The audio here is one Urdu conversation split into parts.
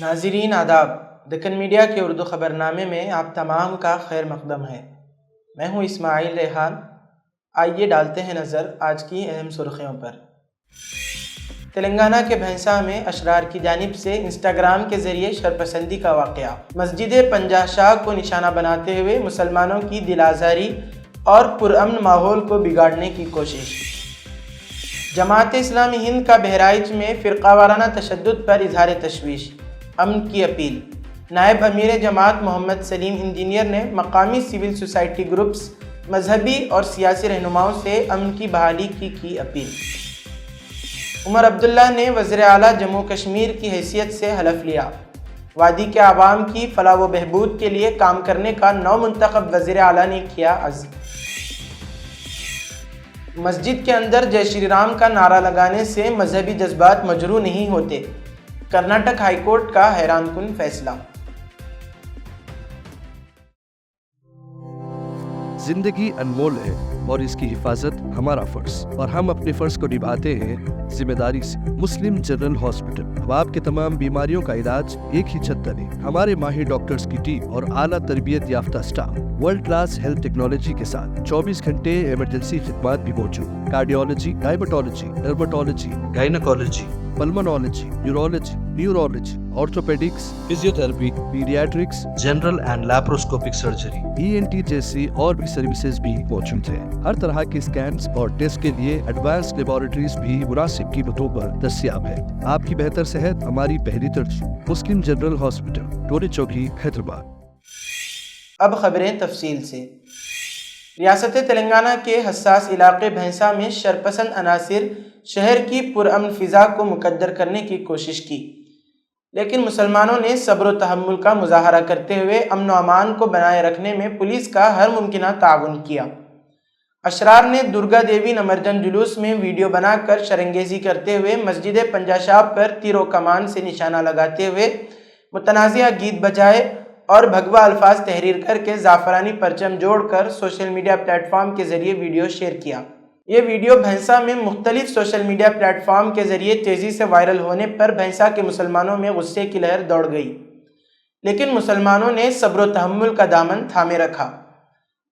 ناظرین آداب، دکن میڈیا کے اردو خبرنامے میں آپ تمام کا خیر مقدم ہے۔ میں ہوں اسماعیل ریحان۔ آئیے ڈالتے ہیں نظر آج کی اہم سرخیوں پر۔ تلنگانہ کے بھینسا میں اشرار کی جانب سے انسٹاگرام کے ذریعے شرپسندی کا واقعہ، مسجد پنجہ شاہ کو نشانہ بناتے ہوئے مسلمانوں کی دل آزاری اور پرامن ماحول کو بگاڑنے کی کوشش۔ جماعت اسلامی ہند کا بہرائچ میں فرقہ وارانہ تشدد پر اظہار تشویش، امن کی اپیل۔ نائب امیر جماعت محمد سلیم انجینئر نے مقامی سول سوسائٹی گروپس، مذہبی اور سیاسی رہنماؤں سے امن کی بحالی کی اپیل۔ عمر عبداللہ نے وزیر اعلیٰ جموں کشمیر کی حیثیت سے حلف لیا، وادی کے عوام کی فلاح و بہبود کے لیے کام کرنے کا نو منتخب وزیر اعلیٰ نے کیا عزم۔ مسجد کے اندر جے شری رام کا نعرہ لگانے سے مذہبی جذبات مجروح نہیں ہوتے، کرناٹک ہائی کورٹ کا حیران کن فیصلہ۔ زندگی انمول ہے اور اس کی حفاظت ہمارا فرض، اور ہم اپنے فرض کو نبھاتے ہیں ذمہ داری سے۔ مسلم جنرل ہاسپٹل اب آپ کے تمام بیماریوں کا علاج ایک ہی چھت تلے۔ ہمارے ماہر ڈاکٹرز کی ٹیم اور اعلیٰ تربیت یافتہ staff world class health technology کے ساتھ 24 گھنٹے ایمرجنسی خدمات بھی موجود۔ Cardiology, diabetology, dermatology, gynaecology, pulmonology, neurology, neurology, orthopaedics, physiotherapy, paediatrics, general and laparoscopic surgery, ENT جیسی اور بھی سروسز بھی موجود ہیں۔ ہر طرح کے اسکینز اور ٹیسٹ کے لیے ایڈوانس لیبارٹریز بھی مناسب قیمتوں پر دستیاب ہے۔ آپ کی بہتر صحت ہماری پہلی ترجیح۔ مسلم جنرل ہاسپٹل، ٹولی چوکی، حیدرآباد۔ اب خبریں تفصیل سے۔ ریاست تلنگانہ کے حساس علاقے بھینسا میں شرپسند عناصر شہر کی پرامن فضا کو مکدر کرنے کی کوشش کی، لیکن مسلمانوں نے صبر و تحمل کا مظاہرہ کرتے ہوئے امن و امان کو بنائے رکھنے میں پولیس کا ہر ممکنہ تعاون کیا۔ اشرار نے درگا دیوی نمرجن جلوس میں ویڈیو بنا کر شرنگیزی کرتے ہوئے مسجد پنجہ شاہ پر تیر و کمان سے نشانہ لگاتے ہوئے متنازعہ گیت بجائے اور بھگوا الفاظ تحریر کر کے زعفرانی پرچم جوڑ کر سوشل میڈیا پلیٹ فارم کے ذریعے ویڈیو شیئر کیا۔ یہ ویڈیو بھینسا میں مختلف سوشل میڈیا پلیٹ فارم کے ذریعے تیزی سے وائرل ہونے پر بھینسا کے مسلمانوں میں غصے کی لہر دوڑ گئی، لیکن مسلمانوں نے صبر و تحمل کا دامن تھامے رکھا۔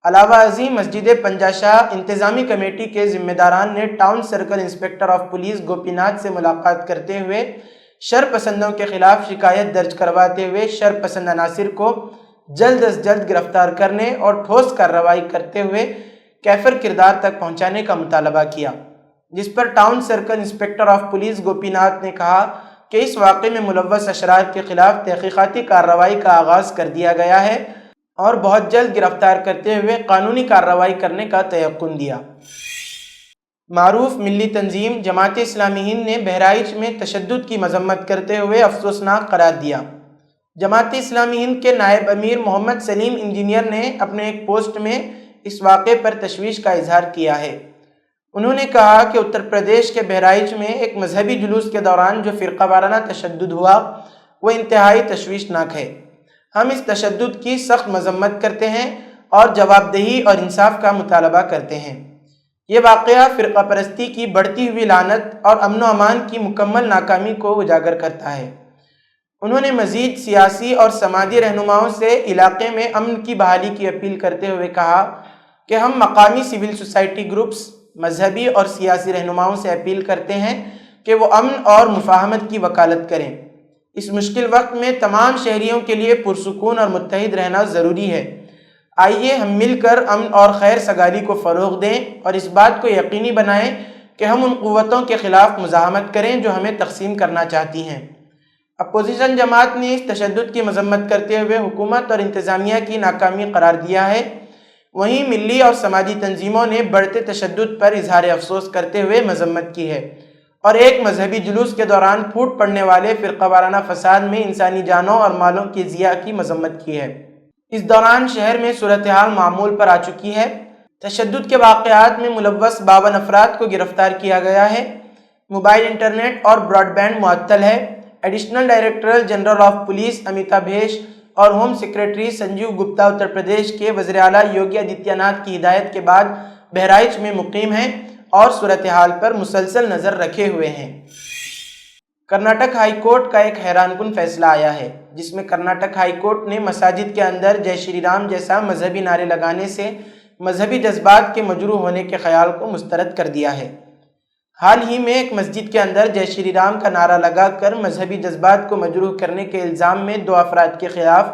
علاوہ ازیں مسجد پنجہ شاہ انتظامی کمیٹی کے ذمہ داران نے town circle inspector of police Gopi Nath سے ملاقات کرتے ہوئے شر پسندوں کے خلاف شکایت درج کرواتے ہوئے شر پسند عناصر کو جلد از جلد گرفتار کرنے اور ٹھوس کارروائی کرتے ہوئے کیفر کردار تک پہنچانے کا مطالبہ کیا، جس پر town circle inspector of police Gopi Nath نے کہا کہ اس واقعے میں ملوث اشرار کے خلاف تحقیقاتی کارروائی کا آغاز کر دیا گیا ہے اور بہت جلد گرفتار کرتے ہوئے قانونی کارروائی کرنے کا تیقن دیا۔ معروف ملی تنظیم جماعت اسلامی ہند نے بہرائچ میں تشدد کی مذمت کرتے ہوئے افسوسناک قرار دیا۔ جماعت اسلامی ہند کے نائب امیر محمد سلیم انجینئر نے اپنے ایک پوسٹ میں اس واقعے پر تشویش کا اظہار کیا ہے۔ انہوں نے کہا کہ اتر پردیش کے بہرائچ میں ایک مذہبی جلوس کے دوران جو فرقہ وارانہ تشدد ہوا وہ انتہائی تشویشناک ہے۔ ہم اس تشدد کی سخت مذمت کرتے ہیں اور جواب دہی اور انصاف کا مطالبہ کرتے ہیں۔ یہ واقعہ فرقہ پرستی کی بڑھتی ہوئی لعنت اور امن و امان کی مکمل ناکامی کو اجاگر کرتا ہے۔ انہوں نے مزید سیاسی اور سماجی رہنماؤں سے علاقے میں امن کی بحالی کی اپیل کرتے ہوئے کہا کہ ہم مقامی سول سوسائٹی گروپس، مذہبی اور سیاسی رہنماؤں سے اپیل کرتے ہیں کہ وہ امن اور مفاہمت کی وکالت کریں۔ اس مشکل وقت میں تمام شہریوں کے لیے پرسکون اور متحد رہنا ضروری ہے۔ آئیے ہم مل کر امن اور خیر سگالی کو فروغ دیں اور اس بات کو یقینی بنائیں کہ ہم ان قوتوں کے خلاف مزاحمت کریں جو ہمیں تقسیم کرنا چاہتی ہیں۔ اپوزیشن جماعت نے اس تشدد کی مذمت کرتے ہوئے حکومت اور انتظامیہ کی ناکامی قرار دیا ہے۔ وہیں ملی اور سماجی تنظیموں نے بڑھتے تشدد پر اظہار افسوس کرتے ہوئے مذمت کی ہے اور ایک مذہبی جلوس کے دوران پھوٹ پڑنے والے فرقہ وارانہ فساد میں انسانی جانوں اور مالوں کی ضیاع کی مذمت کی ہے۔ اس دوران شہر میں صورتحال معمول پر آ چکی ہے۔ تشدد کے واقعات میں ملوث 52 افراد کو گرفتار کیا گیا ہے۔ موبائل انٹرنیٹ اور براڈ بینڈ معطل ہے۔ Additional director general of police Amita Bhish اور ہوم سیکریٹری سنجیو گپتا اتر پردیش کے وزیر اعلیٰ یوگی آدتیہ ناتھ کی ہدایت کے بعد بہرائچ میں مقیم ہیں اور صورتحال پر مسلسل نظر رکھے ہوئے ہیں۔ کرناٹک ہائی کورٹ کا ایک حیران کن فیصلہ آیا ہے، جس میں کرناٹک ہائی کورٹ نے مساجد کے اندر جے شری رام جیسا مذہبی نعرے لگانے سے مذہبی جذبات کے مجروح ہونے کے خیال کو مسترد کر دیا ہے۔ حال ہی میں ایک مسجد کے اندر جے شری رام کا نعرہ لگا کر مذہبی جذبات کو مجروح کرنے کے الزام میں 2 افراد کے خلاف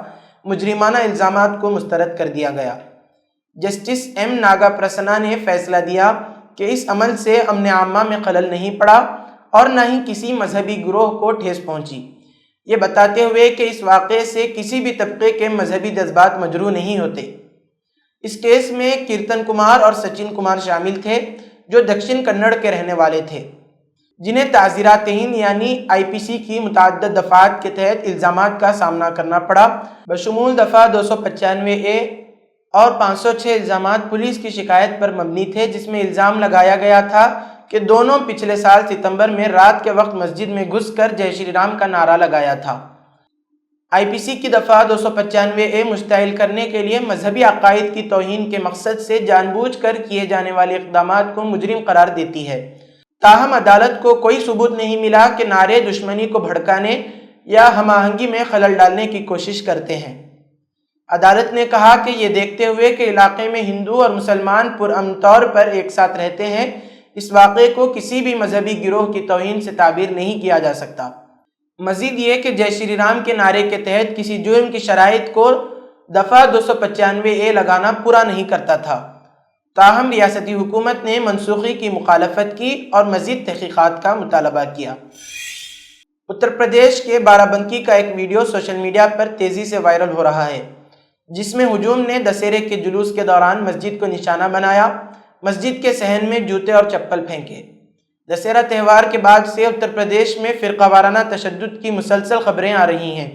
مجرمانہ الزامات کو مسترد کر دیا گیا۔ جسٹس ایم ناگا پرسنا نے فیصلہ دیا کہ اس عمل سے امن عامہ میں خلل نہیں پڑا اور نہ ہی کسی مذہبی گروہ کو ٹھیس پہنچی، یہ بتاتے ہوئے کہ اس واقعے سے کسی بھی طبقے کے مذہبی جذبات مجروح نہیں ہوتے۔ اس کیس میں کیرتن کمار اور سچن کمار شامل تھے، جو دکشن کنڑ کے رہنے والے تھے، جنہیں تعزیرات ہند یعنی IPC کی متعدد دفعات کے تحت الزامات کا سامنا کرنا پڑا، بشمول دفعہ 295A اور 506 الزامات پولیس کی شکایت پر مبنی تھے، جس میں الزام لگایا گیا تھا کہ دونوں پچھلے سال ستمبر میں رات کے وقت مسجد میں گھس کر جے شری رام کا نعرہ لگایا تھا۔ IPC کی دفعہ 295A مشتعل کرنے کے لیے مذہبی عقائد کی توہین کے مقصد سے جان بوجھ کر کیے جانے والے اقدامات کو مجرم قرار دیتی ہے، تاہم عدالت کو کوئی ثبوت نہیں ملا کہ نعرے دشمنی کو بھڑکانے یا ہم آہنگی میں خلل ڈالنے کی کوشش کرتے ہیں۔ عدالت نے کہا کہ یہ دیکھتے ہوئے کہ علاقے میں ہندو اور مسلمان پرامن طور پر ایک ساتھ رہتے ہیں، اس واقعے کو کسی بھی مذہبی گروہ کی توہین سے تعبیر نہیں کیا جا سکتا۔ مزید یہ کہ جے شری رام کے نعرے کے تحت کسی جرم کی شرائط کو دفعہ 295A لگانا پورا نہیں کرتا تھا، تاہم ریاستی حکومت نے منسوخی کی مخالفت کی اور مزید تحقیقات کا مطالبہ کیا۔ اتر پردیش کے بارہ بنکی کا ایک ویڈیو سوشل میڈیا پر تیزی سے وائرل ہو رہا ہے، جس میں ہجوم نے دسہرے کے جلوس کے دوران مسجد کو نشانہ بنایا، مسجد کے صحن میں جوتے اور چپل پھینکے۔ دسہرہ تہوار کے بعد سے اتر پردیش میں فرقہ وارانہ تشدد کی مسلسل خبریں آ رہی ہیں۔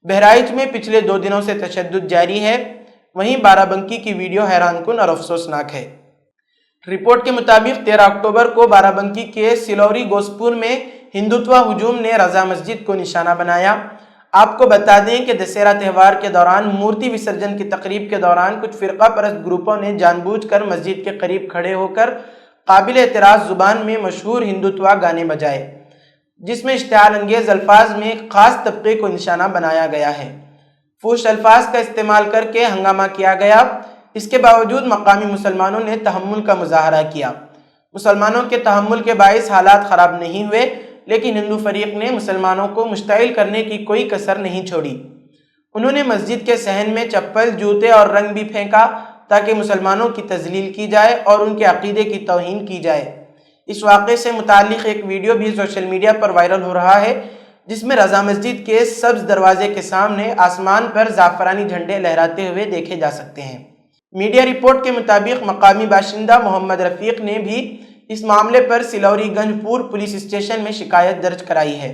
بہرائچ میں پچھلے 2 دنوں سے تشدد جاری ہے، وہیں بارہ بنکی کی ویڈیو حیران کن اور افسوسناک ہے۔ رپورٹ کے مطابق 13 اکتوبر کو بارہ بنکی کے سلوری گوسپور میں ہندوتوا ہجوم نے رضا مسجد کو نشانہ بنایا۔ آپ کو بتا دیں کہ دسہرہ تہوار کے دوران مورتی وسرجن کی تقریب کے دوران کچھ فرقہ پرست گروپوں نے جان بوجھ کر مسجد کے قریب کھڑے ہو کر قابل اعتراض زبان میں مشہور ہندوتوا گانے بجائے، جس میں اشتعال انگیز الفاظ میں ایک خاص طبقے کو نشانہ بنایا گیا ہے۔ فحش الفاظ کا استعمال کر کے ہنگامہ کیا گیا۔ اس کے باوجود مقامی مسلمانوں نے تحمل کا مظاہرہ کیا۔ مسلمانوں کے تحمل کے باعث حالات خراب نہیں ہوئے، لیکن ہندو فریق نے مسلمانوں کو مشتعل کرنے کی کوئی کسر نہیں چھوڑی۔ انہوں نے مسجد کے صحن میں چپل، جوتے اور رنگ بھی پھینکا تاکہ مسلمانوں کی تذلیل کی جائے اور ان کے عقیدے کی توہین کی جائے۔ اس واقعے سے متعلق ایک ویڈیو بھی سوشل میڈیا پر وائرل ہو رہا ہے، جس میں رضا مسجد کے سبز دروازے کے سامنے آسمان پر زعفرانی جھنڈے لہراتے ہوئے دیکھے جا سکتے ہیں۔ میڈیا رپورٹ کے مطابق مقامی باشندہ محمد رفیق نے بھی اس معاملے پر سلوری گنج پور پولیس اسٹیشن میں شکایت درج کرائی ہے۔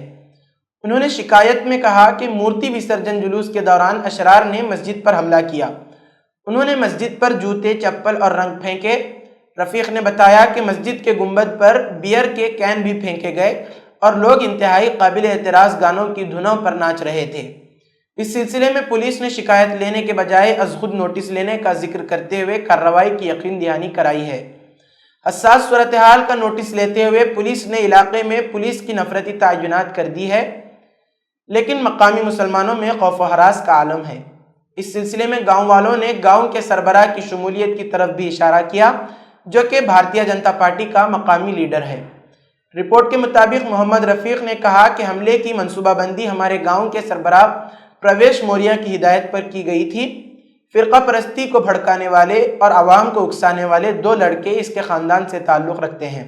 انہوں نے شکایت میں کہا کہ مورتی وسرجن جلوس کے دوران اشرار نے مسجد پر حملہ کیا۔ انہوں نے مسجد پر جوتے، چپل اور رنگ پھینکے۔ رفیق نے بتایا کہ مسجد کے گنبد پر بیئر کے کین بھی پھینکے گئے اور لوگ انتہائی قابل اعتراض گانوں کی دھنوں پر ناچ رہے تھے۔ اس سلسلے میں پولیس نے شکایت لینے کے بجائے از خود نوٹس لینے کا ذکر کرتے ہوئے کارروائی کی یقین دہانی کرائی ہے۔ حساس صورتحال کا نوٹس لیتے ہوئے پولیس نے علاقے میں پولیس کی نفرتی تعینات کر دی ہے، لیکن مقامی مسلمانوں میں خوف و ہراس کا عالم ہے۔ اس سلسلے میں گاؤں والوں نے گاؤں کے سربراہ کی شمولیت کی طرف بھی اشارہ کیا، جو کہ بھارتیہ جنتا پارٹی کا مقامی لیڈر ہے۔ رپورٹ کے مطابق محمد رفیق نے کہا کہ حملے کی منصوبہ بندی ہمارے گاؤں کے سربراہ پرویش موریہ کی ہدایت پر کی گئی تھی۔ فرقہ پرستی کو بھڑکانے والے اور عوام کو اکسانے والے 2 لڑکے اس کے خاندان سے تعلق رکھتے ہیں۔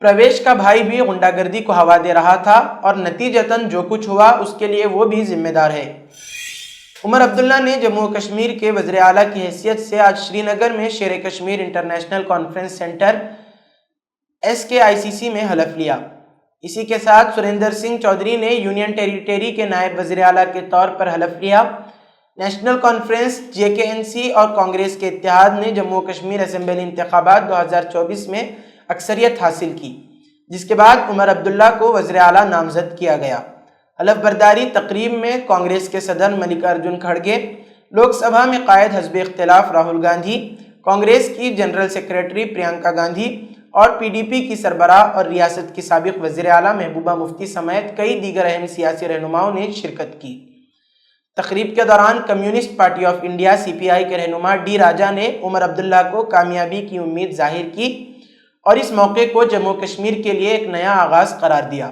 پرویش کا بھائی بھی غنڈہ گردی کو ہوا دے رہا تھا اور نتیجتاً جو کچھ ہوا اس کے لیے وہ بھی ذمہ دار ہے۔ عمر عبداللہ نے جموں و کشمیر کے وزیر اعلیٰ کی حیثیت سے آج شری نگر میں شیر Kashmir international conference centre SKICC میں حلف لیا۔ اسی کے ساتھ سریندر سنگھ چودھری نے یونین ٹیریٹری کے نائب وزیر اعلیٰ کے طور پر حلف لیا۔ نیشنل کانفرنس، JKNC اور کانگریس کے اتحاد نے جموں و کشمیر اسمبلی انتخابات 2024 میں اکثریت حاصل کی، جس کے بعد عمر عبداللہ کو وزیر اعلیٰ نامزد کیا گیا۔ حلف برداری تقریب میں کانگریس کے صدر ملک ارجن کھڑگے، لوک سبھا میں قائد حزب اختلاف راہل گاندھی، کانگریس کی جنرل سیکریٹری پرینکا گاندھی اور PDP کی سربراہ اور ریاست کی سابق وزیر اعلیٰ محبوبہ مفتی سمیت کئی دیگر اہم سیاسی رہنماؤں نے شرکت کی۔ تقریب کے دوران communist party of India CPI کے رہنما ڈی راجا نے عمر عبداللہ کو کامیابی کی امید ظاہر کی اور اس موقع کو جموں کشمیر کے لیے ایک نیا آغاز قرار دیا۔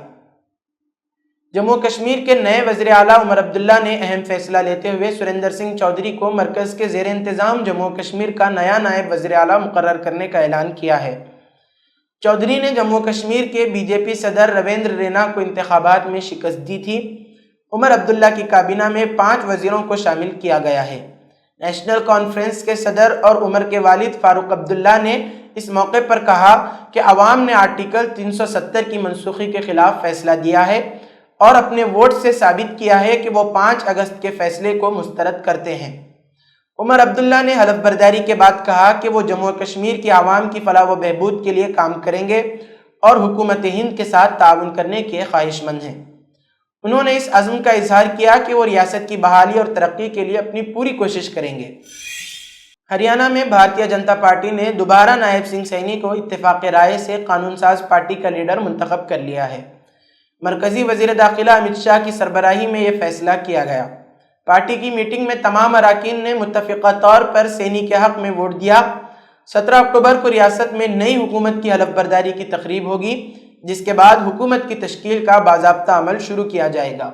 جموں کشمیر کے نئے وزیر اعلیٰ عمر عبداللہ نے اہم فیصلہ لیتے ہوئے سریندر سنگھ چودھری کو مرکز کے زیر انتظام جموں کشمیر کا نیا نائب وزیر اعلیٰ مقرر کرنے کا اعلان کیا ہے۔ چودھری نے جموں کشمیر کے BJP صدر رویندر رینا کو انتخابات میں شکست دی تھی۔ عمر عبداللہ کی کابینہ میں 5 وزیروں کو شامل کیا گیا ہے۔ نیشنل کانفرنس کے صدر اور عمر کے والد فاروق عبداللہ نے اس موقع پر کہا کہ عوام نے آرٹیکل 370 کی منسوخی کے خلاف فیصلہ دیا ہے اور اپنے ووٹ سے ثابت کیا ہے کہ وہ 5 اگست کے فیصلے کو مسترد کرتے ہیں۔ عمر عبداللہ نے حلف برداری کے بعد کہا کہ وہ جموں کشمیر کی عوام کی فلاح و بہبود کے لیے کام کریں گے اور حکومت ہند کے ساتھ تعاون کرنے کے خواہش مند ہیں۔ انہوں نے اس عزم کا اظہار کیا کہ وہ ریاست کی بحالی اور ترقی کے لیے اپنی پوری کوشش کریں گے۔ ہریانہ میں بھارتیہ جنتا پارٹی نے دوبارہ نائب سنگھ سینی کو اتفاق رائے سے قانون ساز پارٹی کا لیڈر منتخب کر لیا ہے۔ مرکزی وزیر داخلہ امت شاہ کی سربراہی میں یہ فیصلہ کیا گیا۔ پارٹی کی میٹنگ میں تمام اراکین نے متفقہ طور پر سینی کے حق میں ووٹ دیا۔ 17 اکتوبر کو ریاست میں نئی حکومت کی حلف برداری کی تقریب ہوگی، جس کے بعد حکومت کی تشکیل کا باضابطہ عمل شروع کیا جائے گا۔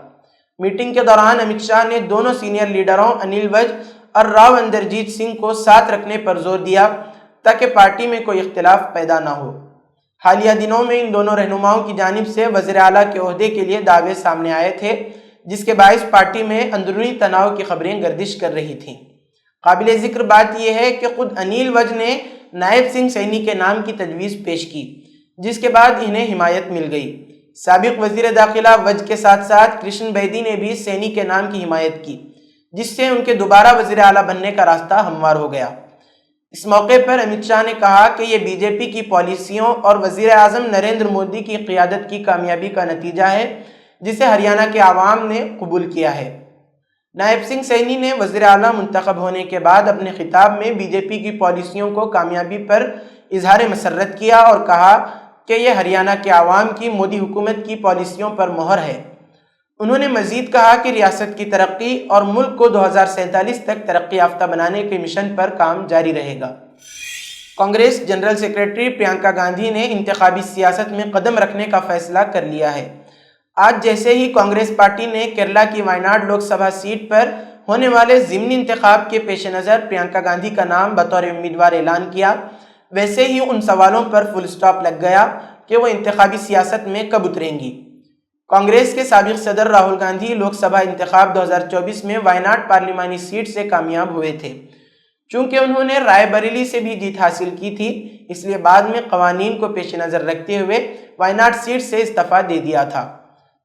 میٹنگ کے دوران امت شاہ نے دونوں سینئر لیڈروں انل وج اور راؤ اندرجیت سنگھ کو ساتھ رکھنے پر زور دیا تاکہ پارٹی میں کوئی اختلاف پیدا نہ ہو۔ حالیہ دنوں میں ان دونوں رہنماؤں کی جانب سے وزیر اعلیٰ کے عہدے کے لیے دعوے سامنے آئے تھے، جس کے باعث پارٹی میں اندرونی تناؤ کی خبریں گردش کر رہی تھیں۔ قابل ذکر بات یہ ہے کہ خود انل وج نے نائب سنگھ سینی کے نام کی تجویز پیش کی، جس کے بعد انہیں حمایت مل گئی۔ سابق وزیر داخلہ وج کے ساتھ ساتھ کرشن بیدی نے بھی سینی کے نام کی حمایت کی، جس سے ان کے دوبارہ وزیر اعلیٰ بننے کا راستہ ہموار ہو گیا۔ اس موقع پر امت شاہ نے کہا کہ یہ BJP کی پالیسیوں اور وزیر اعظم نریندر مودی کی قیادت کی کامیابی کا نتیجہ ہے، جسے ہریانہ کے عوام نے قبول کیا ہے۔ نائب سنگھ سینی نے وزیر اعلیٰ منتخب ہونے کے بعد اپنے خطاب میں BJP کی پالیسیوں کو کامیابی پر اظہار مسرت کیا اور کہا کہ یہ ہریانہ کے عوام کی مودی حکومت کی پالیسیوں پر مہر ہے۔ انہوں نے مزید کہا کہ ریاست کی ترقی اور ملک کو 2047 تک ترقی یافتہ بنانے کے مشن پر کام جاری رہے گا۔ کانگریس جنرل سیکریٹری پرینکا گاندھی نے انتخابی سیاست میں قدم رکھنے کا فیصلہ کر لیا ہے۔ آج جیسے ہی کانگریس پارٹی نے کیرلا کی وائناڈ لوک سبھا سیٹ پر ہونے والے ضمنی انتخاب کے پیش نظر پرینکا گاندھی کا نام بطور امیدوار اعلان کیا، ویسے ہی ان سوالوں پر فل سٹاپ لگ گیا کہ وہ انتخابی سیاست میں کب اتریں گی۔ کانگریس کے سابق صدر راہل گاندھی لوک سبھا انتخاب 2024 میں وائناڈ پارلیمانی سیٹ سے کامیاب ہوئے تھے۔ چونکہ انہوں نے رائے بریلی سے بھی جیت حاصل کی تھی، اس لیے بعد میں قوانین کو پیش نظر رکھتے ہوئے وائناڈ سیٹ سے استعفیٰ دے دیا تھا۔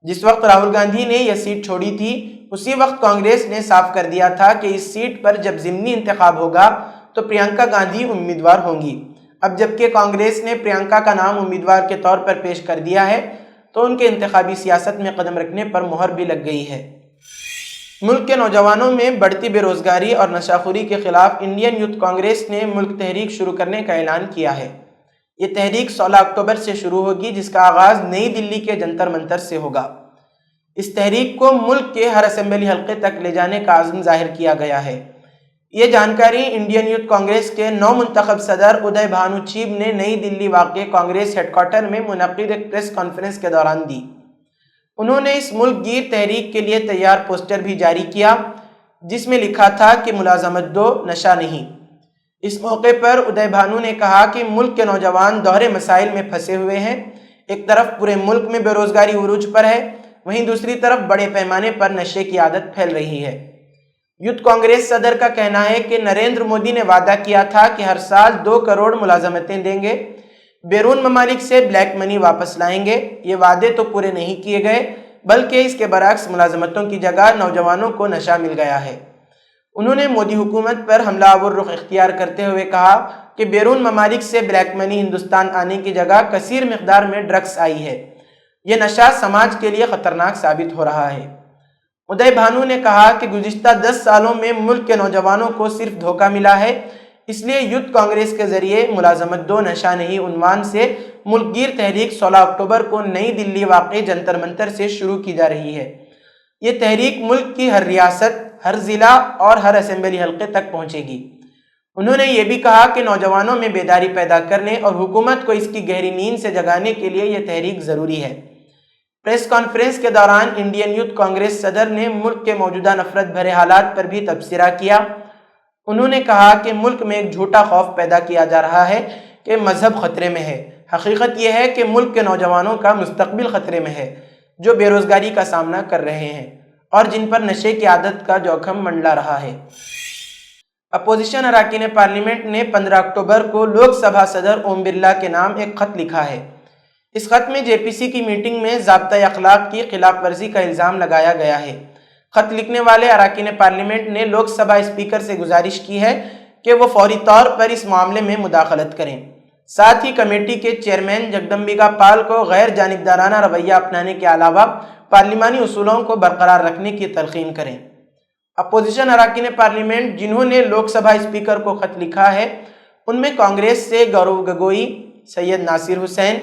جس وقت راہل گاندھی نے یہ سیٹ چھوڑی تھی، اسی وقت کانگریس نے صاف کر دیا تھا کہ اس سیٹ پر جب ضمنی انتخاب ہوگا تو پرینکا گاندھی امیدوار ہوں گی۔ اب جبکہ کانگریس نے پرینکا کا نام امیدوار کے طور پر پیش کر دیا ہے تو ان کے انتخابی سیاست میں قدم رکھنے پر مہر بھی لگ گئی ہے۔ ملک کے نوجوانوں میں بڑھتی بے روزگاری اور نشہ خوری کے خلاف انڈین یوتھ کانگریس نے ملک تحریک شروع کرنے کا اعلان کیا ہے۔ یہ تحریک 16 اکتوبر سے شروع ہوگی، جس کا آغاز نئی دلی کے جنتر منتر سے ہوگا۔ اس تحریک کو ملک کے ہر اسمبلی حلقے تک لے جانے کا عزم ظاہر کیا گیا ہے۔ یہ جانکاری انڈین یوتھ کانگریس کے نو منتخب صدر ادے بھانو چیب نے نئی دلی واقع کانگریس ہیڈ کوارٹر میں منعقد ایک پریس کانفرنس کے دوران دی۔ انہوں نے اس ملک گیر تحریک کے لیے تیار پوسٹر بھی جاری کیا، جس میں لکھا تھا کہ ملازمت دو، نشہ نہیں۔ اس موقع پر ادے بھانو نے کہا کہ ملک کے نوجوان دوہرے مسائل میں پھنسے ہوئے ہیں۔ ایک طرف پورے ملک میں بے روزگاری عروج پر ہے، وہیں دوسری طرف بڑے پیمانے پر نشے کی عادت پھیل رہی ہے۔ یوتھ کانگریس صدر کا کہنا ہے کہ نریندر مودی نے وعدہ کیا تھا کہ ہر سال 2 کروڑ ملازمتیں دیں گے، بیرون ممالک سے بلیک منی واپس لائیں گے۔ یہ وعدے تو پورے نہیں کیے گئے، بلکہ اس کے برعکس ملازمتوں کی جگہ نوجوانوں کو نشہ مل گیا ہے۔ انہوں نے مودی حکومت پر حملہ آور رخ اختیار کرتے ہوئے کہا کہ بیرون ممالک سے بلیک منی ہندوستان آنے کی جگہ کثیر مقدار میں ڈرگس آئی ہے۔ یہ نشہ سماج کے لیے خطرناک ثابت ہو رہا ہے۔ ادے بھانو نے کہا کہ گزشتہ 10 سالوں میں ملک کے نوجوانوں کو صرف دھوکہ ملا ہے، اس لیے یوتھ کانگریس کے ذریعے ملازمت دو نشہ نہیں عنوان سے ملک گیر تحریک 16 اکتوبر کو نئی دلی واقع جنتر منتر سے شروع کی جا رہی ہے۔ یہ تحریک ملک کی ہر ریاست، ہر ضلع اور ہر اسمبلی حلقے تک پہنچے گی۔ انہوں نے یہ بھی کہا کہ نوجوانوں میں بیداری پیدا کرنے اور حکومت کو اس کی گہری نیند سے جگانے کے لیے یہ تحریک ضروری ہے۔ پریس کانفرنس کے دوران انڈین یوتھ کانگریس صدر نے ملک کے موجودہ نفرت بھرے حالات پر بھی تبصرہ کیا۔ انہوں نے کہا کہ ملک میں ایک جھوٹا خوف پیدا کیا جا رہا ہے کہ مذہب خطرے میں ہے۔ حقیقت یہ ہے کہ ملک کے نوجوانوں کا مستقبل خطرے میں ہے، جو بے روزگاری کا سامنا کر رہے ہیں اور جن پر نشے کی عادت کا جوخم منڈلا رہا ہے۔ اپوزیشن اراکین پارلیمنٹ نے 15 اکتوبر کو لوک سبھا صدر اوم برلا کے نام ایک خط لکھا ہے۔ اس خط میں جے پی سی کی میٹنگ میں ضابطۂ اخلاق کی خلاف ورزی کا الزام لگایا گیا ہے۔ خط لکھنے والے اراکین پارلیمنٹ نے لوک سبھا اسپیکر سے گزارش کی ہے کہ وہ فوری طور پر اس معاملے میں مداخلت کریں، ساتھ ہی کمیٹی کے چیئرمین جگدمبکا پال کو غیر جانبدارانہ رویہ اپنانے کے علاوہ پارلیمانی اصولوں کو برقرار رکھنے کی تلقین کریں۔ اپوزیشن اراکین پارلیمنٹ جنہوں نے لوک سبھا اسپیکر کو خط لکھا ہے ان میں کانگریس سے گورو گگوئی، سید ناصر حسین،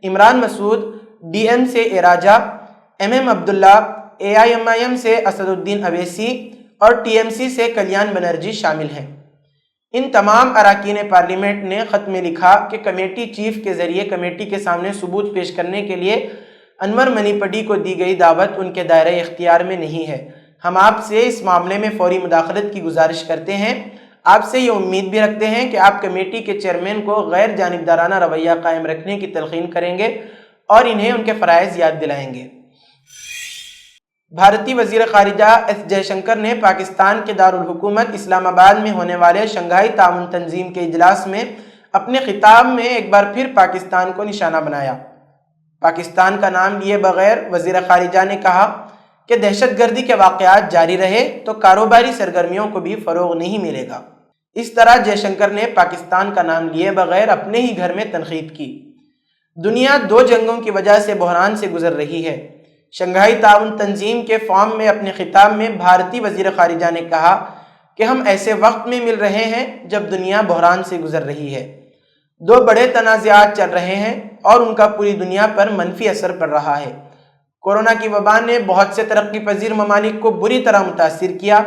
عمران مسعود، ڈی ایم سے A Raja, M M Abdullah, A I M سے اسد الدین اویسی اور ٹی ایم سی سے کلیان بنرجی شامل ہیں۔ ان تمام اراکین پارلیمنٹ نے خط میں لکھا کہ کمیٹی چیف کے ذریعے کمیٹی کے سامنے ثبوت پیش کرنے کے لیے انور منی پڈی کو دی گئی دعوت ان کے دائرۂ اختیار میں نہیں ہے۔ ہم آپ سے اس معاملے میں فوری مداخلت کی گزارش کرتے ہیں۔ آپ سے یہ امید بھی رکھتے ہیں کہ آپ کمیٹی کے چیئرمین کو غیر جانبدارانہ رویہ قائم رکھنے کی تلقین کریں گے اور انہیں ان کے فرائض یاد دلائیں گے۔ بھارتی وزیر خارجہ ایس جے شنکر نے پاکستان کے دارالحکومت اسلام آباد میں ہونے والے شنگھائی تعاون تنظیم کے اجلاس میں اپنے خطاب میں ایک بار پھر پاکستان کو نشانہ بنایا۔ پاکستان کا نام لیے بغیر وزیر خارجہ نے کہا کہ دہشت گردی کے واقعات جاری رہے تو کاروباری سرگرمیوں کو بھی فروغ نہیں ملے گا۔ اس طرح جے شنکر نے پاکستان کا نام لیے بغیر اپنے ہی گھر میں تنقید کی۔ دنیا 2 جنگوں کی وجہ سے بحران سے گزر رہی ہے۔ شنگھائی تعاون تنظیم کے فارم میں اپنے خطاب میں بھارتی وزیر خارجہ نے کہا کہ ہم ایسے وقت میں مل رہے ہیں جب دنیا بحران سے گزر رہی ہے۔ 2 بڑے تنازعات چل رہے ہیں اور ان کا پوری دنیا پر منفی اثر پڑ رہا ہے۔ کورونا کی وبا نے بہت سے ترقی پذیر ممالک کو بری طرح متاثر کیا۔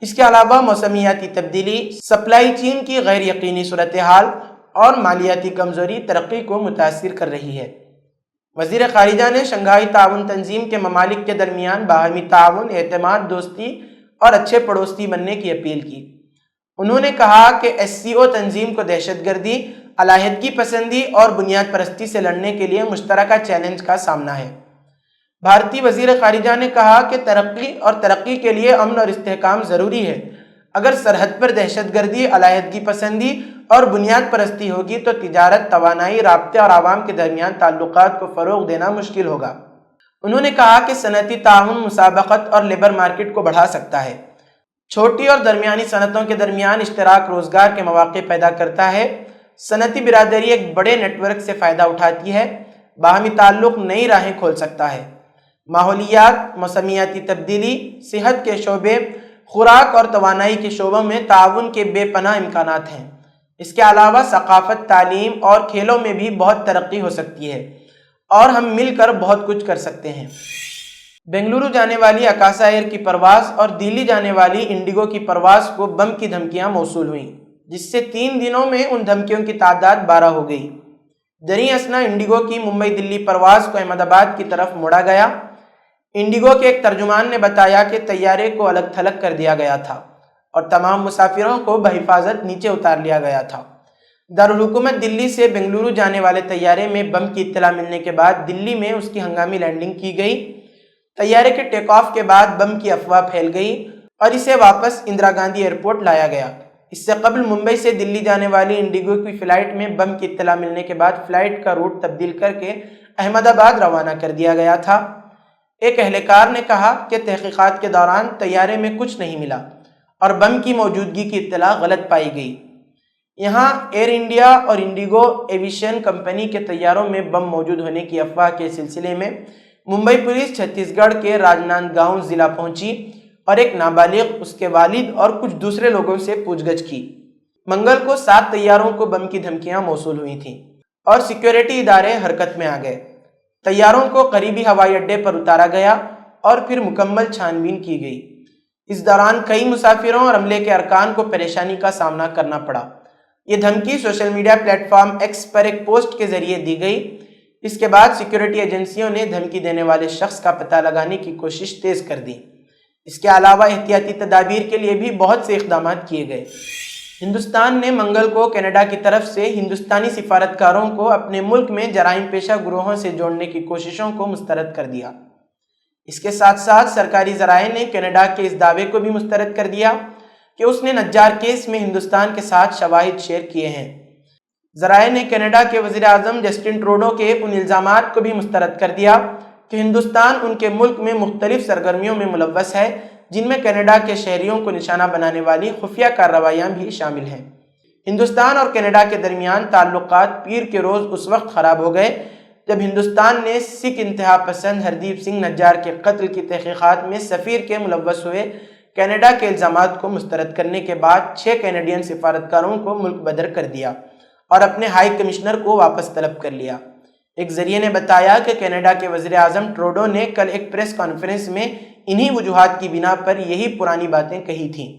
اس کے علاوہ موسمیاتی تبدیلی، سپلائی چین کی غیر یقینی صورتحال اور مالیاتی کمزوری ترقی کو متاثر کر رہی ہے۔ وزیر خارجہ نے شنگھائی تعاون تنظیم کے ممالک کے درمیان باہمی تعاون، اعتماد، دوستی اور اچھے پڑوسی بننے کی اپیل کی۔ انہوں نے کہا کہ ایس سی او تنظیم کو دہشت گردی، علیحدگی پسندی اور بنیاد پرستی سے لڑنے کے لیے مشترکہ چیلنج کا سامنا ہے۔ بھارتی وزیر خارجہ نے کہا کہ ترقی کے لیے امن اور استحکام ضروری ہے۔ اگر سرحد پر دہشت گردی، علیحدگی پسندی اور بنیاد پرستی ہوگی تو تجارت، توانائی، رابطے اور عوام کے درمیان تعلقات کو فروغ دینا مشکل ہوگا۔ انہوں نے کہا کہ صنعتی تعاون مسابقت اور لیبر مارکیٹ کو بڑھا سکتا ہے۔ چھوٹی اور درمیانی صنعتوں کے درمیان اشتراک روزگار کے مواقع پیدا کرتا ہے۔ صنعتی برادری ایک بڑے نیٹ ورک سے فائدہ اٹھاتی ہے۔ باہمی تعلق نئی راہیں کھول سکتا ہے۔ ماحولیات، موسمیاتی تبدیلی، صحت کے شعبے، خوراک اور توانائی کے شعبوں میں تعاون کے بے پناہ امکانات ہیں۔ اس کے علاوہ ثقافت، تعلیم اور کھیلوں میں بھی بہت ترقی ہو سکتی ہے اور ہم مل کر بہت کچھ کر سکتے ہیں۔ بنگلورو جانے والی اکاسا ایئر کی پرواز اور دلی جانے والی انڈیگو کی پرواز کو بم کی دھمکیاں موصول ہوئیں، جس سے 3 دنوں میں ان دھمکیوں کی تعداد 12 ہو گئی۔ دریں اثنا انڈیگو کی ممبئی دلی پرواز کو احمد آباد کی طرف موڑا گیا۔ انڈیگو کے ایک ترجمان نے بتایا کہ طیارے کو الگ تھلگ کر دیا گیا تھا اور تمام مسافروں کو بحفاظت نیچے اتار لیا گیا تھا۔ دارالحکومت دلی سے بنگلورو جانے والے طیارے میں بم کی اطلاع ملنے کے بعد دلی میں اس کی ہنگامی لینڈنگ کی گئی۔ طیارے کے ٹیک آف کے بعد بم کی افواہ پھیل گئی اور اسے واپس اندرا گاندھی ایئرپورٹ لایا گیا۔ اس سے قبل ممبئی سے دلی جانے والی انڈیگو کی فلائٹ میں بم کی اطلاع ملنے کے بعد فلائٹ کا روٹ تبدیل کر کے احمد آباد روانہ کر دیا گیا تھا۔ ایک اہلکار نے کہا کہ تحقیقات کے دوران طیارے میں کچھ نہیں ملا اور بم کی موجودگی کی اطلاع غلط پائی گئی۔ یہاں ایئر انڈیا اور انڈیگو ایویشن کمپنی کے طیاروں میں بم موجود ہونے کی افواہ کے سلسلے میں ممبئی پولیس چھتیس گڑھ کے راجناند گاؤں ضلع پہنچی اور ایک نابالغ، اس کے والد اور کچھ دوسرے لوگوں سے پوچھ گچھ کی۔ منگل کو 7 طیاروں کو بم کی دھمکیاں موصول ہوئی تھیں اور سیکیورٹی ادارے حرکت میں آ گئے۔ طیاروں کو قریبی ہوائی اڈے پر اتارا گیا اور پھر مکمل چھان بین کی گئی۔ اس دوران کئی مسافروں اور عملے کے ارکان کو پریشانی کا سامنا کرنا پڑا۔ یہ دھمکی social media platform X پر ایک پوسٹ کے ذریعے دی گئی۔ اس کے بعد سیکیورٹی ایجنسیوں نے دھمکی دینے والے شخص کا پتہ لگانے کی کوشش تیز کر دی۔ اس کے علاوہ احتیاطی تدابیر کے لیے بھی بہت سے اقدامات کیے گئے۔ ہندوستان نے منگل کو کینیڈا کی طرف سے ہندوستانی سفارتکاروں کو اپنے ملک میں جرائم پیشہ گروہوں سے جوڑنے کی کوششوں کو مسترد کر دیا۔ اس کے ساتھ ساتھ سرکاری ذرائع نے کینیڈا کے اس دعوے کو بھی مسترد کر دیا کہ اس نے نجار کیس میں ہندوستان کے ساتھ شواہد شیئر کیے ہیں۔ ذرائع نے کینیڈا کے وزیر اعظم جسٹن ٹروڈو کے ان الزامات کو بھی مسترد کر دیا کہ ہندوستان ان کے ملک میں مختلف سرگرمیوں میں ملوث ہے، جن میں کینیڈا کے شہریوں کو نشانہ بنانے والی خفیہ کارروائیاں بھی شامل ہیں۔ ہندوستان اور کینیڈا کے درمیان تعلقات پیر کے روز اس وقت خراب ہو گئے جب ہندوستان نے سکھ انتہا پسند ہردیپ سنگھ نجار کے قتل کی تحقیقات میں سفیر کے ملوث ہوئے کینیڈا کے الزامات کو مسترد کرنے کے بعد 6 کینیڈین سفارتکاروں کو ملک بدر کر دیا اور اپنے ہائی کمشنر کو واپس طلب کر لیا۔ ایک ذریعے نے بتایا کہ کینیڈا کے وزیر اعظم ٹروڈو نے کل ایک پریس کانفرنس میں انہی وجوہات کی بنا پر یہی پرانی باتیں کہی تھیں۔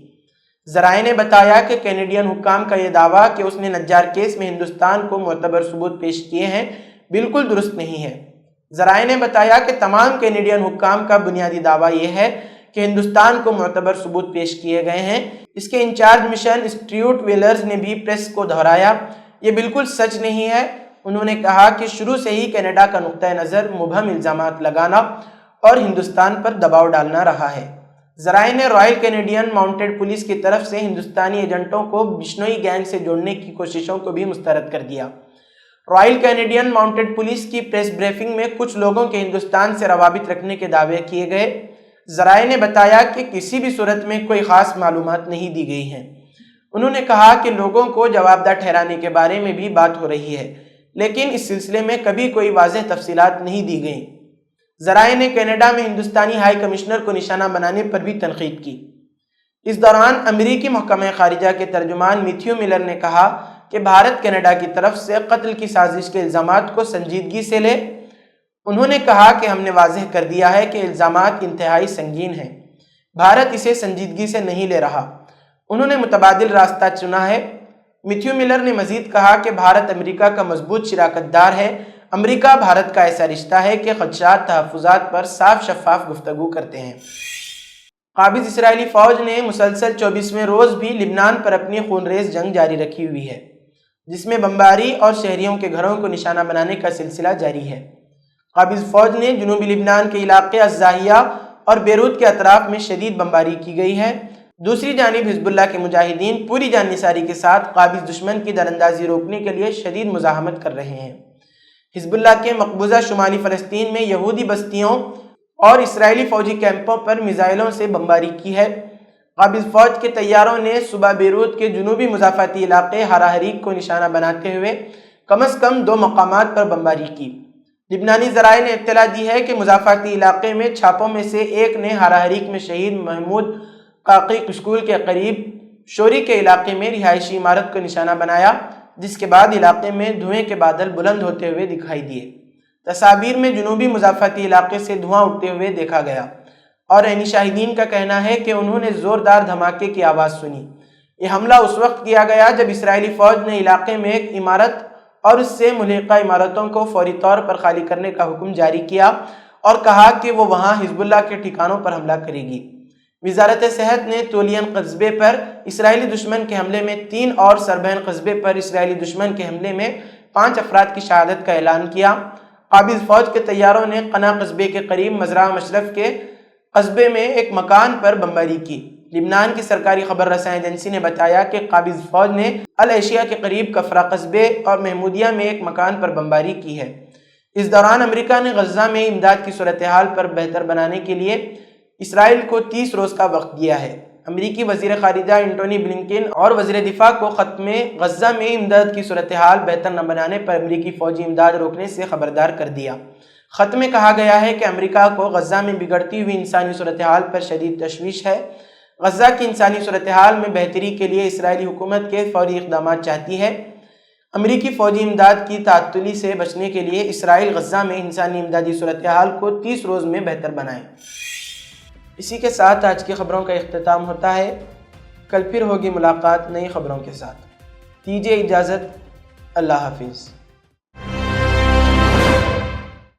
ذرائع نے بتایا کہ کینیڈین حکام کا یہ دعویٰ کہ اس نے نجار کیس میں ہندوستان کو معتبر ثبوت پیش کیے ہیں بالکل درست نہیں ہے۔ ذرائع نے بتایا کہ تمام کینیڈین حکام کا بنیادی دعویٰ یہ ہے کہ ہندوستان کو معتبر ثبوت پیش کیے گئے ہیں۔ اس کے انچارج مشن اسٹیوٹ ویلرز نے بھی پریس کو دہرایا، یہ بالکل سچ نہیں ہے۔ انہوں نے کہا کہ شروع سے ہی کینیڈا کا نقطہ نظر مبہم الزامات لگانا اور ہندوستان پر دباؤ ڈالنا رہا ہے۔ ذرائع نے رائل کینیڈین ماؤنٹڈ پولیس کی طرف سے ہندوستانی ایجنٹوں کو بشنوئی گینگ سے جوڑنے کی کوششوں کو بھی مسترد کر دیا۔ رائل کینیڈین ماؤنٹڈ پولیس کی پریس بریفنگ میں کچھ لوگوں کے ہندوستان سے روابط رکھنے کے دعوے کیے گئے۔ ذرائع نے بتایا کہ کسی بھی صورت میں کوئی خاص معلومات نہیں دی گئی ہیں۔ انہوں نے کہا کہ لوگوں کو جواب دہ ٹھہرانے کے بارے میں بھی بات ہو رہی ہے، لیکن اس سلسلے میں کبھی کوئی واضح تفصیلات نہیں دی گئیں۔ ذرائع نے کینیڈا میں ہندوستانی ہائی کمشنر کو نشانہ بنانے پر بھی تنقید کی۔ اس دوران امریکی محکمہ خارجہ کے ترجمان میتھیو ملر نے کہا کہ بھارت کینیڈا کی طرف سے قتل کی سازش کے الزامات کو سنجیدگی سے لے۔ انہوں نے کہا کہ ہم نے واضح کر دیا ہے کہ الزامات انتہائی سنگین ہیں، بھارت اسے سنجیدگی سے نہیں لے رہا۔ انہوں نے متبادل راستہ چنا ہے۔ میتھیو ملر نے مزید کہا کہ بھارت امریکہ کا مضبوط شراکت دار ہے۔ امریکہ بھارت کا ایسا رشتہ ہے کہ خدشات تحفظات پر صاف شفاف گفتگو کرتے ہیں۔ قابض اسرائیلی فوج نے مسلسل 24ویں روز بھی لبنان پر اپنی خونریز جنگ جاری رکھی ہوئی ہے، جس میں بمباری اور شہریوں کے گھروں کو نشانہ بنانے کا سلسلہ جاری ہے۔ قابض فوج نے جنوبی لبنان کے علاقے الزاہیہ اور بیروت کے اطراف میں شدید بمباری کی گئی ہے۔ دوسری جانب حزب اللہ کے مجاہدین پوری جان نثاری کے ساتھ قابض دشمن کی دراندازی روکنے کے لیے شدید مزاحمت کر رہے ہیں۔ حزب اللہ کے مقبوضہ شمالی فلسطین میں یہودی بستیوں اور اسرائیلی فوجی کیمپوں پر میزائلوں سے بمباری کی ہے۔ قابض فوج کے طیاروں نے صبح بیروت کے جنوبی مضافاتی علاقے ہارا حریق کو نشانہ بناتے ہوئے کم از کم 2 مقامات پر بمباری کی۔ لبنانی ذرائع نے اطلاع دی ہے کہ مضافاتی علاقے میں چھاپوں میں سے ایک نے ہارا حریق میں شہید محمود قاقی اسکول کے قریب شوری کے علاقے میں رہائشی عمارت کو نشانہ بنایا، جس کے بعد علاقے میں دھوئیں کے بادل بلند ہوتے ہوئے دکھائی دیے۔ تصاویر میں جنوبی مضافاتی علاقے سے دھواں اٹھتے ہوئے دیکھا گیا اور عینی شاہدین کا کہنا ہے کہ انہوں نے زوردار دھماکے کی آواز سنی۔ یہ حملہ اس وقت کیا گیا جب اسرائیلی فوج نے علاقے میں ایک عمارت اور اس سے ملحقہ عمارتوں کو فوری طور پر خالی کرنے کا حکم جاری کیا اور کہا کہ وہ وہاں حزب اللہ کے ٹھکانوں پر حملہ کرے گی۔ وزارت صحت نے تولین قصبے پر اسرائیلی دشمن کے حملے میں 3 اور سربین قصبے پر اسرائیلی دشمن کے حملے میں 5 افراد کی شہادت کا اعلان کیا۔ قابض فوج کے طیاروں نے قنا قصبے کے قریب مزرعہ مشرف کے قصبے میں ایک مکان پر بمباری کی۔ لبنان کی سرکاری خبر رساں ایجنسی نے بتایا کہ قابض فوج نے العشیہ کے قریب کفرا قصبے اور محمودیہ میں ایک مکان پر بمباری کی ہے۔ اس دوران امریکہ نے غزہ میں امداد کی صورتحال پر بہتر بنانے کے لیے اسرائیل کو 30 روز کا وقت دیا ہے۔ امریکی وزیر خارجہ انٹونی بلنکن اور وزیر دفاع کو خط میں غزہ میں امداد کی صورتحال بہتر نہ بنانے پر امریکی فوجی امداد روکنے سے خبردار کر دیا۔ خط میں کہا گیا ہے کہ امریکہ کو غزہ میں بگڑتی ہوئی انسانی صورتحال پر شدید تشویش ہے۔ غزہ کی انسانی صورتحال میں بہتری کے لیے اسرائیلی حکومت کے فوری اقدامات چاہتی ہے۔ امریکی فوجی امداد کی تعطلی سے بچنے کے لیے اسرائیل غزہ میں انسانی امدادی صورتحال کو 30 روز میں بہتر بنائے۔ اسی کے ساتھ آج کی خبروں کا اختتام ہوتا ہے۔ کل پھر ہوگی ملاقات نئی خبروں کے ساتھ۔ دیجیے اجازت، اللہ حافظ۔